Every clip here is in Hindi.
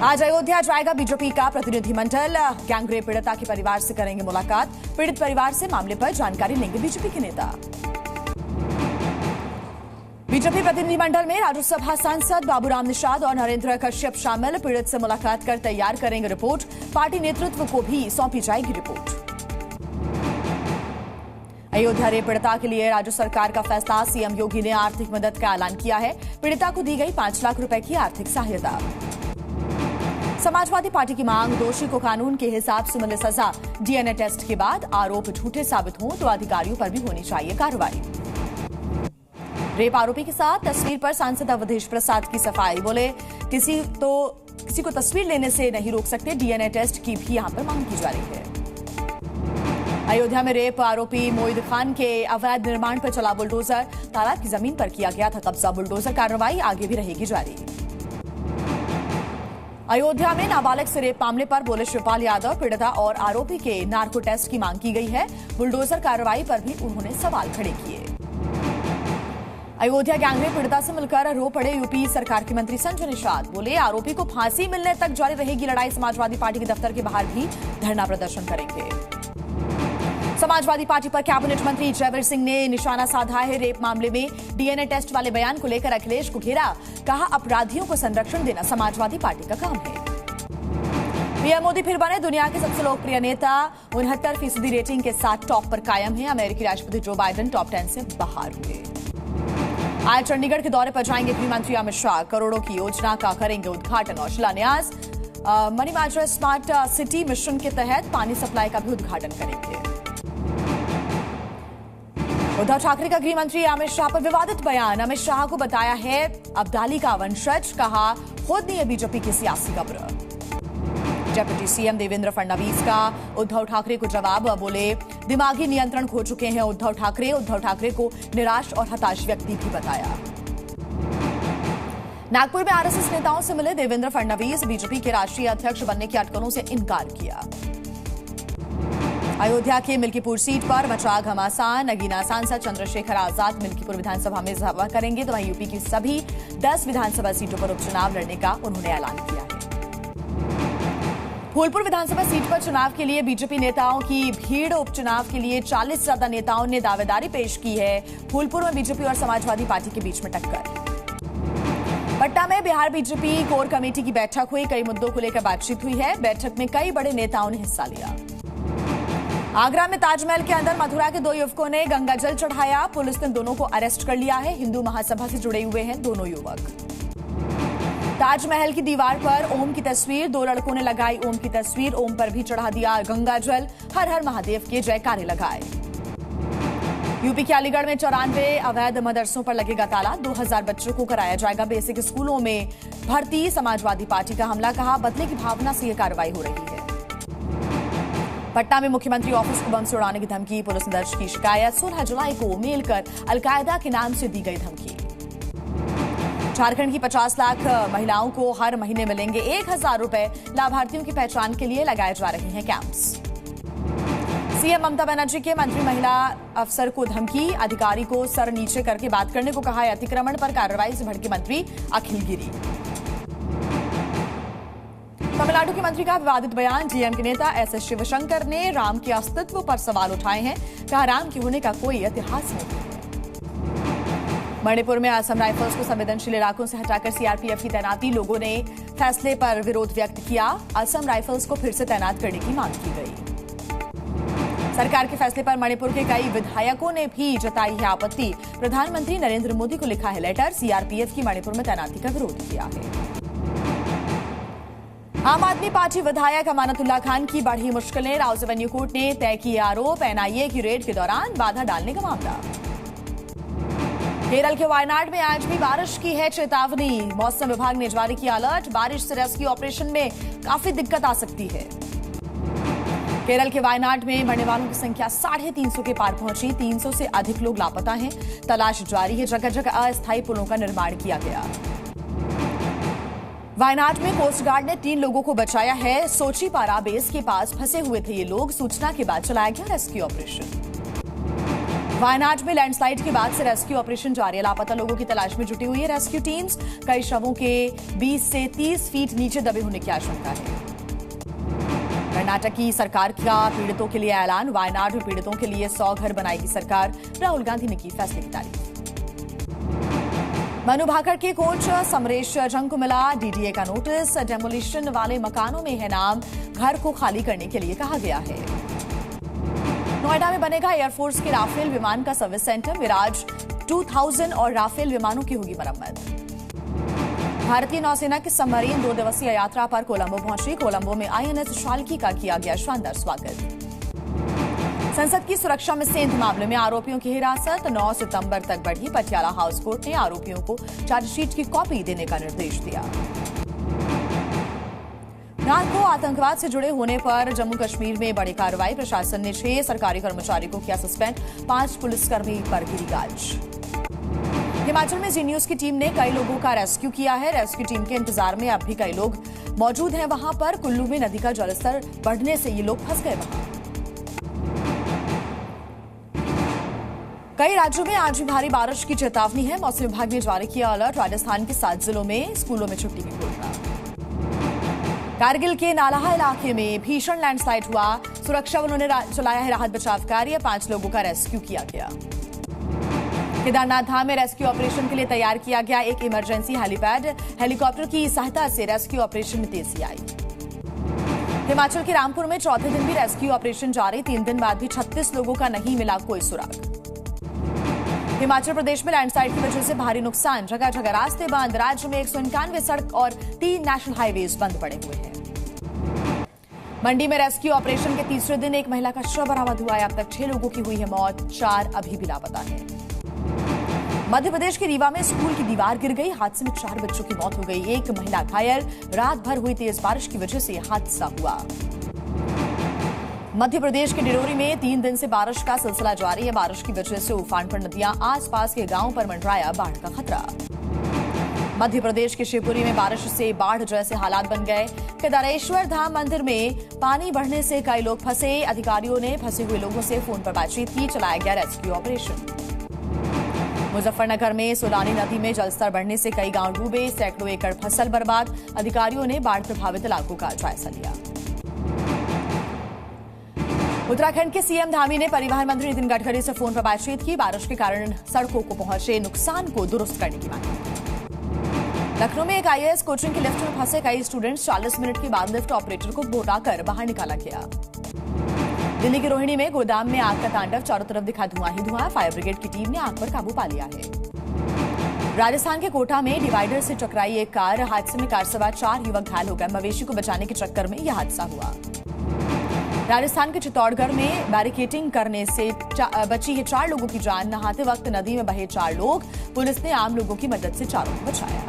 आज अयोध्या जाएगा बीजेपी का प्रतिनिधिमंडल। गैंगरेप पीड़िता के परिवार से करेंगे मुलाकात। पीड़ित परिवार से मामले पर जानकारी लेंगे बीजेपी के नेता। बीजेपी प्रतिनिधिमंडल में राज्यसभा सांसद बाबूराम निषाद और नरेंद्र कश्यप शामिल। पीड़ित से मुलाकात कर तैयार करेंगे रिपोर्ट। पार्टी नेतृत्व को भी सौंपी जाएगी रिपोर्ट। अयोध्या रेप पीड़िता के लिए राज्य सरकार का फैसला। सीएम योगी ने आर्थिक मदद का ऐलान किया है। पीड़िता को दी गई 5 लाख रुपए की आर्थिक सहायता। समाजवादी पार्टी की मांग, दोषी को कानून के हिसाब से मिले सजा। डीएनए टेस्ट के बाद आरोप झूठे साबित हों तो अधिकारियों पर भी होनी चाहिए कार्रवाई। रेप आरोपी के साथ तस्वीर पर सांसद अवधेश प्रसाद की सफाई। बोले किसी को तस्वीर लेने से नहीं रोक सकते। डीएनए टेस्ट की भी यहां पर मांग की जा रही है। अयोध्या में रेप आरोपी मोईद खान के अवैध निर्माण पर चला बुलडोजर। तालाब की जमीन पर किया गया था कब्जा। बुलडोजर कार्रवाई आगे भी रहेगी जारी। अयोध्या में नाबालिग से रेप मामले पर बोले शिवपाल यादव, पीड़िता और आरोपी के नार्को टेस्ट की मांग की गई है। बुलडोजर कार्रवाई पर भी उन्होंने सवाल खड़े किए। अयोध्या गैंगरेप पीड़िता से मिलकर रो पड़े यूपी सरकार के मंत्री संजय निषाद। बोले आरोपी को फांसी मिलने तक जारी रहेगी लड़ाई। समाजवादी पार्टी के दफ्तर के बाहर भी धरना प्रदर्शन करेंगे। समाजवादी पार्टी पर कैबिनेट मंत्री जयवीर सिंह ने निशाना साधा है। रेप मामले में डीएनए टेस्ट वाले बयान को लेकर अखिलेश को घेरा। कहा अपराधियों को संरक्षण देना समाजवादी पार्टी का काम है। पीएम मोदी फिर बने दुनिया के सबसे लोकप्रिय नेता। 69% रेटिंग के साथ टॉप पर कायम है। अमेरिकी राष्ट्रपति जो बाइडेन टॉप 10 से बाहर हुए। आज चंडीगढ़ के दौरे पर जाएंगे गृह मंत्री अमित शाह। करोड़ों की योजना का करेंगे उद्घाटन और शिलान्यास। मनी माजरा स्मार्ट सिटी मिशन के तहत पानी सप्लाई का भी उद्घाटन करेंगे। उद्धव ठाकरे का गृह मंत्री अमित शाह पर विवादित बयान। अमित शाह को बताया है अब्दाली का वंशज। कहा खुद नहीं है बीजेपी की सियासी कब्र। डिप्टी सीएम देवेंद्र फडणवीस का उद्धव ठाकरे को जवाब। बोले दिमागी नियंत्रण खो चुके हैं उद्धव ठाकरे। उद्धव ठाकरे को निराश और हताश व्यक्ति भी बताया। नागपुर में आरएसएस नेताओं से मिले देवेंद्र फडणवीस। बीजेपी के राष्ट्रीय अध्यक्ष बनने की अटकलों से इनकार किया। अयोध्या के मिल्कीपुर सीट पर मचा घमासान। नगीना सांसद चंद्रशेखर आजाद मिल्कीपुर विधानसभा में सभा करेंगे तो वहीं यूपी की सभी 10 विधानसभा सीटों पर उपचुनाव लड़ने का उन्होंने ऐलान किया है। फूलपुर विधानसभा सीट पर चुनाव के लिए बीजेपी नेताओं की भीड़। उपचुनाव के लिए 40 से ज्यादा नेताओं ने दावेदारी पेश की है। फूलपुर में बीजेपी और समाजवादी पार्टी के बीच में टक्कर। पटना में बिहार बीजेपी कोर कमेटी की बैठक हुई। कई मुद्दों को लेकर बातचीत हुई है। बैठक में कई बड़े नेताओं ने हिस्सा लिया। आगरा में ताजमहल के अंदर मथुरा के 2 युवकों ने गंगा जल चढ़ाया। पुलिस ने दोनों को अरेस्ट कर लिया है। हिंदू महासभा से जुड़े हुए हैं दोनों युवक। ताजमहल की दीवार पर ओम की तस्वीर। 2 लड़कों ने लगाई ओम की तस्वीर। ओम पर भी चढ़ा दिया गंगा जल। हर हर महादेव के जयकारे लगाए। यूपी के अलीगढ़ में 94 अवैध मदरसों पर लगेगा ताला। 2000 बच्चों को कराया जाएगा बेसिक स्कूलों में भर्ती। समाजवादी पार्टी का हमला। कहा बदले की भावना से यह कार्रवाई हो रही है। पटना में मुख्यमंत्री ऑफिस को बम से उड़ाने की धमकी। पुलिस ने दर्ज की शिकायत। 16 जुलाई को मेल कर अलकायदा के नाम से दी गई धमकी। झारखंड की 50 लाख महिलाओं को हर महीने मिलेंगे 1000 रुपए। लाभार्थियों की पहचान के लिए लगाए जा रहे हैं कैंप्स। सीएम ममता बनर्जी के मंत्री महिला अफसर को धमकी। अधिकारी को सर नीचे करके बात करने को कहा है। अतिक्रमण पर कार्रवाई से भड़के मंत्री अखिल गिरी। तमिलनाडु के मंत्री का विवादित बयान। डीएम के नेता एसएस शिवशंकर ने राम के अस्तित्व पर सवाल उठाए हैं। कहा राम के होने का कोई इतिहास नहीं है। मणिपुर में असम राइफल्स को संवेदनशील इलाकों से हटाकर सीआरपीएफ की तैनाती। लोगों ने फैसले पर विरोध व्यक्त किया। असम राइफल्स को फिर से तैनात करने की मांग की गई। सरकार के फैसले पर मणिपुर के कई विधायकों ने भी जताई है आपत्ति। प्रधानमंत्री नरेंद्र मोदी को लिखा है लेटर। सीआरपीएफ की मणिपुर में तैनाती का विरोध किया है। आम आदमी पार्टी विधायक अमानतुल्लाह खान की बढ़ी मुश्किलें। राउस एवेन्यू कोर्ट ने तय किए आरोप। एनआईए की रेड के दौरान बाधा डालने का मामला। केरल के वायनाड में आज भी बारिश की है चेतावनी। मौसम विभाग ने जारी किया अलर्ट। बारिश से रेस्क्यू ऑपरेशन में काफी दिक्कत आ सकती है। केरल के वायनाड में मरने वालों की संख्या 350 के पार पहुंची। 300 से अधिक लोग लापता हैं। तलाश जारी है। जगह जगह अस्थायी पुलों का निर्माण किया गया। वायनाड में कोस्ट गार्ड ने 3 लोगों को बचाया है। सोचीपारा बेस के पास फंसे हुए थे ये लोग। सूचना के बाद चलाया गया रेस्क्यू ऑपरेशन। वायनाड में लैंडस्लाइड के बाद से रेस्क्यू ऑपरेशन जारी है। लापता लोगों की तलाश में जुटी हुई है रेस्क्यू टीम्स। कई शवों के 20 से 30 फीट नीचे दबे होने की आशंका है। कर्नाटक की सरकार का पीड़ितों के लिए ऐलान। वायनाड में पीड़ितों के लिए 100 घर बनाएगी सरकार। राहुल गांधी ने की फैसले की तारीफ। मनु भाकर के कोच समरेश जंग को मिला डीडीए का नोटिस। डेमोलिशन वाले मकानों में है नाम। घर को खाली करने के लिए कहा गया है। नोएडा में बनेगा एयरफोर्स के राफेल विमान का सर्विस सेंटर। मिराज 2000 और राफेल विमानों की होगी मरम्मत। भारतीय नौसेना की सबमरीन 2 दिवसीय यात्रा पर कोलंबो पहुंची। कोलंबो में आईएनएस शाल्की का किया गया शानदार स्वागत। संसद की सुरक्षा में सेंध मामले में आरोपियों की हिरासत 9 सितंबर तक बढ़ी। पटियाला हाउस कोर्ट ने आरोपियों को चार्जशीट की कॉपी देने का निर्देश दिया। रात को आतंकवाद से जुड़े होने पर जम्मू कश्मीर में बड़ी कार्रवाई। प्रशासन ने 6 सरकारी कर्मचारी को किया सस्पेंड। 5 पुलिसकर्मी पर गिरी गाज। हिमाचल में जी न्यूज की टीम ने कई लोगों का रेस्क्यू किया है। रेस्क्यू टीम के इंतजार में अब भी कई लोग मौजूद हैं वहां पर। कुल्लू में नदी का जलस्तर बढ़ने से ये लोग फंस गए वहां। कई राज्यों में आज भी भारी बारिश की चेतावनी है। मौसम विभाग ने जारी किया अलर्ट। राजस्थान के 7 जिलों में स्कूलों में छुट्टी की घोषणा। कारगिल के नालाहा इलाके में भीषण लैंडस्लाइड हुआ। सुरक्षा बलों ने चलाया है राहत बचाव कार्य। 5 लोगों का रेस्क्यू किया गया। केदारनाथ धाम में रेस्क्यू ऑपरेशन के लिए तैयार किया गया एक इमरजेंसी हेलीपैड। हेलीकॉप्टर की सहायता से रेस्क्यू ऑपरेशन में तेजी आई। हिमाचल के रामपुर में चौथे दिन भी रेस्क्यू ऑपरेशन जारी। 3 दिन बाद भी 36 लोगों का नहीं मिला कोई सुराग। हिमाचल प्रदेश में लैंडस्लाइड की वजह से भारी नुकसान। जगह जगह रास्ते बंद। राज्य में 191 सड़क और 3 नेशनल हाईवेज बंद पड़े हुए हैं। मंडी में रेस्क्यू ऑपरेशन के तीसरे दिन एक महिला का शव बरामद हुआ है। अब तक 6 लोगों की हुई है मौत। 4 अभी भी लापता हैं। मध्य प्रदेश के रीवा में स्कूल की दीवार गिर गई। हादसे में 4 बच्चों की मौत हो गई। एक महिला घायल। रात भर हुई तेज बारिश की वजह से यह हादसा हुआ। मध्य प्रदेश के डिडौरी में 3 दिन से बारिश का सिलसिला जारी है। बारिश की वजह से उफान पर नदियां। आसपास के गांवों पर मंडराया बाढ़ का खतरा। मध्य प्रदेश के शिवपुरी में बारिश से बाढ़ जैसे हालात बन गए। केदारेश्वर धाम मंदिर में पानी बढ़ने से कई लोग फंसे। अधिकारियों ने फंसे हुए लोगों से फोन पर बातचीत की। चलाया गया रेस्क्यू ऑपरेशन। मुजफ्फरनगर में सोलानी नदी में जलस्तर बढ़ने से कई गांव डूबे। सैकड़ों एकड़ फसल बर्बाद। अधिकारियों ने बाढ़ प्रभावित इलाकों का जायजा लिया। उत्तराखंड के सीएम धामी ने परिवहन मंत्री नितिन गडकरी से फोन पर बातचीत की। बारिश के कारण सड़कों को पहुंचे नुकसान को दुरुस्त करने की मांग की। लखनऊ में एक आईएएस कोचिंग की लिफ्ट में फंसे कई स्टूडेंट्स। 40 मिनट के बाद लिफ्ट ऑपरेटर को बुलाकर बाहर निकाला गया। दिल्ली के रोहिणी में गोदाम में आग का तांडव। चारों तरफ दिखा धुआं ही धुआं। फायर ब्रिगेड की टीम ने आग पर काबू पा लिया है। राजस्थान के कोटा में डिवाइडर से टकराई एक कार। हादसे में कार सवार 4 युवक घायल हो गए। मवेशी को बचाने के चक्कर में यह हादसा हुआ। राजस्थान के चित्तौड़गढ़ में बैरिकेडिंग करने से बची है 4 लोगों की जान। नहाते वक्त नदी में बहे 4 लोग। पुलिस ने आम लोगों की मदद से चारों को बचाया।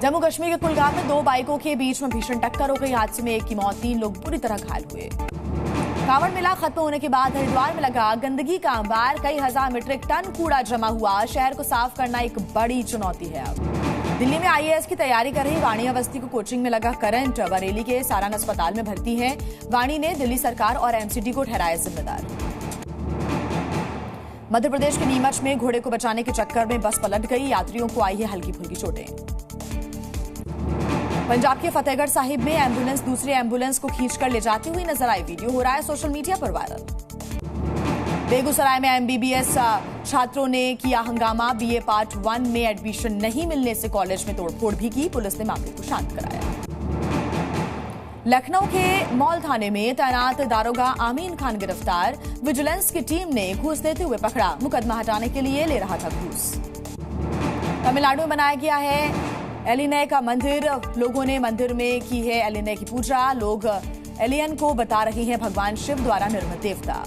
जम्मू कश्मीर के कुलगाम में 2 बाइकों के बीच में भीषण टक्कर हो गई। हादसे में एक की मौत। 3 लोग बुरी तरह घायल हुए। कांवड़ मेला खत्म होने के बाद हरिद्वार में लगा गंदगी का अंबार। कई हजार मीट्रिक टन कूड़ा जमा हुआ। शहर को साफ करना एक बड़ी चुनौती है। अब दिल्ली में आईएएस की तैयारी कर रही वाणी अवस्थी को कोचिंग में लगा करंट। बरेली के सारान अस्पताल में भर्ती है। वाणी ने दिल्ली सरकार और एमसीडी को ठहराया जिम्मेदार। मध्य प्रदेश के नीमच में घोड़े को बचाने के चक्कर में बस पलट गई। यात्रियों को आई है हल्की फुल्की चोटें। पंजाब के फतेहगढ़ साहिब में एम्बुलेंस दूसरी एम्बुलेंस को खींचकर ले जाती हुई नजर आई। वीडियो हो रहा है सोशल मीडिया पर वायरल। बेगूसराय में एमबीबीएस छात्रों ने किया हंगामा। बीए पार्ट 1 में एडमिशन नहीं मिलने से कॉलेज में तोड़फोड़ भी की। पुलिस ने मामले को शांत कराया। लखनऊ के मॉल थाने में तैनात दारोगा आमीन खान गिरफ्तार। विजिलेंस की टीम ने घूस देते हुए पकड़ा। मुकदमा हटाने के लिए ले रहा था घूस। तमिलनाडु में बनाया गया है एलिनय का मंदिर। लोगों ने मंदिर में की है एलिनय की पूजा। लोग एलियन को बता रहे हैं भगवान शिव द्वारा निर्मित देवता।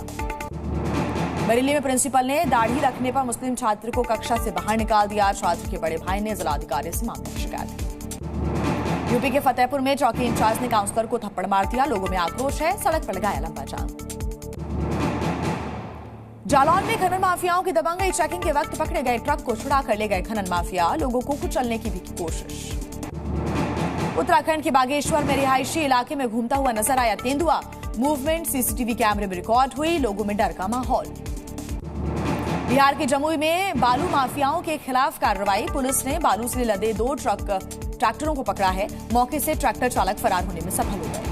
बरेली में प्रिंसिपल ने दाढ़ी रखने पर मुस्लिम छात्र को कक्षा से बाहर निकाल दिया। छात्र के बड़े भाई ने जिलाधिकारी से मामले की शिकायत की। यूपी के फतेहपुर में चौकी इंचार्ज ने काउंसलर को थप्पड़ मार दिया। लोगों में आक्रोश है। सड़क पर लगाया लंबा जाम। जालौन में खनन माफियाओं की दबंगई। चेकिंग के वक्त पकड़े गए ट्रक को छुड़ा कर ले गए खनन माफिया। लोगों को कुचलने की भी कोशिश। उत्तराखंड के बागेश्वर में रिहायशी इलाके में घूमता हुआ नजर आया तेंदुआ। मूवमेंट सीसीटीवी कैमरे में रिकॉर्ड हुई। लोगों में डर का माहौल। बिहार के जमुई में बालू माफियाओं के खिलाफ कार्रवाई। पुलिस ने बालू से लदे 2 ट्रैक्टरों को पकड़ा है। मौके से ट्रैक्टर चालक फरार होने में सफल हो गए।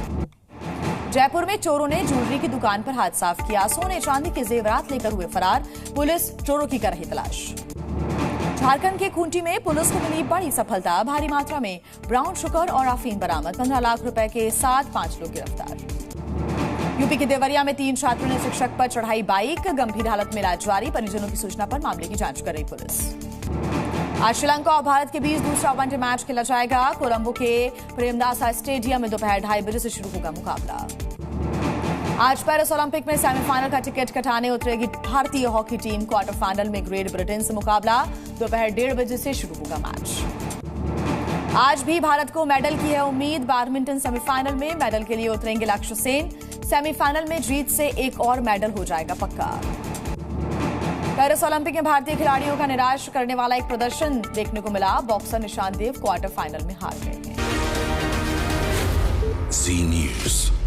जयपुर में चोरों ने ज्वेलरी की दुकान पर हाथ साफ किया। सोने चांदी के जेवरात लेकर हुए फरार। पुलिस चोरों की कर रही तलाश। झारखंड के खूंटी में पुलिस को मिली बड़ी सफलता। भारी मात्रा में ब्राउन शुगर और अफीम बरामद। 15 लाख रुपए के साथ 5 लोग गिरफ्तार। यूपी के देवरिया में 3 छात्रों ने शिक्षक पर चढ़ाई बाइक। गंभीर हालत में इलाज जारी। परिजनों की सूचना पर मामले की जांच कर रही पुलिस। आज श्रीलंका और भारत के बीच दूसरा वनडे मैच खेला जाएगा। कोलंबो के प्रेमदासा स्टेडियम में दोपहर 2:30 बजे से शुरू होगा मुकाबला। आज पेरिस ओलंपिक में सेमीफाइनल का टिकट कटाने उतरेगी भारतीय हॉकी टीम। क्वार्टर फाइनल में ग्रेट ब्रिटेन से मुकाबला। दोपहर 1:30 बजे से शुरू होगा मैच। आज भी भारत को मेडल की है उम्मीद। बैडमिंटन सेमीफाइनल में मेडल के लिए उतरेंगे लक्ष्य सेन। सेमीफाइनल में जीत से एक और मेडल हो जाएगा पक्का। पेरिस ओलंपिक में भारतीय खिलाड़ियों का निराश करने वाला एक प्रदर्शन देखने को मिला। बॉक्सर निशांत देव क्वार्टर फाइनल में हार गए हैं। जी न्यूज़।